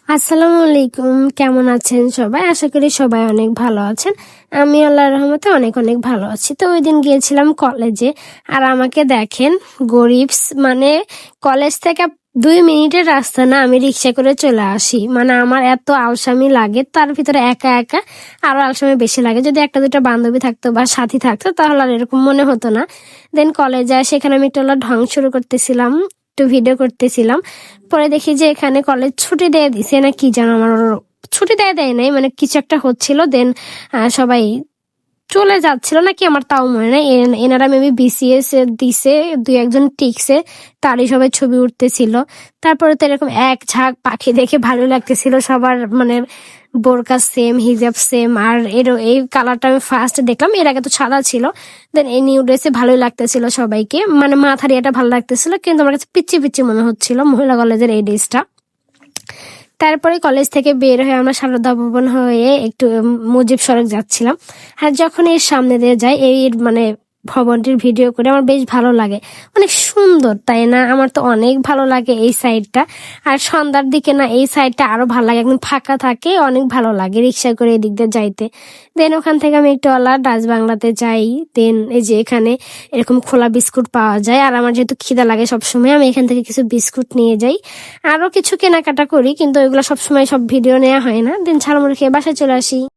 আসসালামু আলাইকুম, কেমন আছেন সবাই? আশা করি সবাই অনেক ভালো আছেন। আমি আল্লাহর রহমতে অনেক অনেক ভালো আছি। তো ওই দিন গিয়েছিলাম কলেজে, আর আমাকে দেখেন, গরিবস মানে কলেজ থেকে 2 মিনিটের রাস্তা না, আমি রিক্সা করে চলে আসি। মানে আমার এত আলসামি লাগে, তার ভিতরে একা একা আরো আলসামি বেশি লাগে। যদি একটা দুটা বান্ধবী থাকতো বা সাথী থাকতো তাহলে আর এরকম মনে হতো না। দেন কলেজে সেখানে আমি একটু ঢং শুরু করতেছিলাম, একটু ভিডিও করতেছিলাম। পরে দেখি যে এখানে কলেজ ছুটি দিয়ে দিছে না কি যেন, আমার ছুটি দেয় নাই, মানে কিছু একটা হচ্ছিল। দেন সবাই চলে যাচ্ছিল নাকি, আমার তাও মনে নাই। এনারা মেবি বিসিএস দিছে, 2-1 জন টিকছে, তারই সবাই ছবি উঠতেছিল। তারপরে তো এরকম এক ঝাঁক পাখি দেখে ভালো লাগতেছিল সবার, মানে বোরকা সেম, হিজাব সেম। আর এই কালারটা আমি ফার্স্ট দেখলাম, এর আগে তো সাদা ছিল। দেন এই নিউ ড্রেসে ভালোই লাগতেছিল সবাইকে, মানে মাথার এটা ভালো লাগতেছিল, কিন্তু আমার কাছে পিচ্ছি পিচ্ছি মনে হচ্ছিল মহিলা কলেজের এই ড্রেসটা। তারপরে কলেজ থেকে বের হয়ে আমরা সারদা ভবন হয়ে একটু মুজিব সড়ক যাচ্ছিলাম। আর যখন এর সামনে দিয়ে যাই, এই মানে ভবনটির ভিডিও করে আমার বেশ ভালো লাগে, অনেক সুন্দর, তাই না? আমার তো অনেক ভালো লাগে এই সাইডটা। আর সন্ধ্যার দিকে না এই সাইডটা আরো ভালো লাগে, একদম ফাঁকা থাকে, অনেক ভালো লাগে রিক্সা করে এদিক দিয়ে যাইতে। দেন ওখান থেকে আমি একটু ডাচ বাংলাতে যাই। দেন এই যে এখানে এরকম খোলা বিস্কুট পাওয়া যায়, আর আমার যেহেতু খিদা লাগে সবসময়, আমি এখান থেকে কিছু বিস্কুট নিয়ে যাই। আরো কিছু কেনাকাটা করি, কিন্তু ওইগুলো সবসময় সব ভিডিও নেওয়া হয় না। দেন ঝালমুড়ি খেয়ে বাসায় চলে আসি।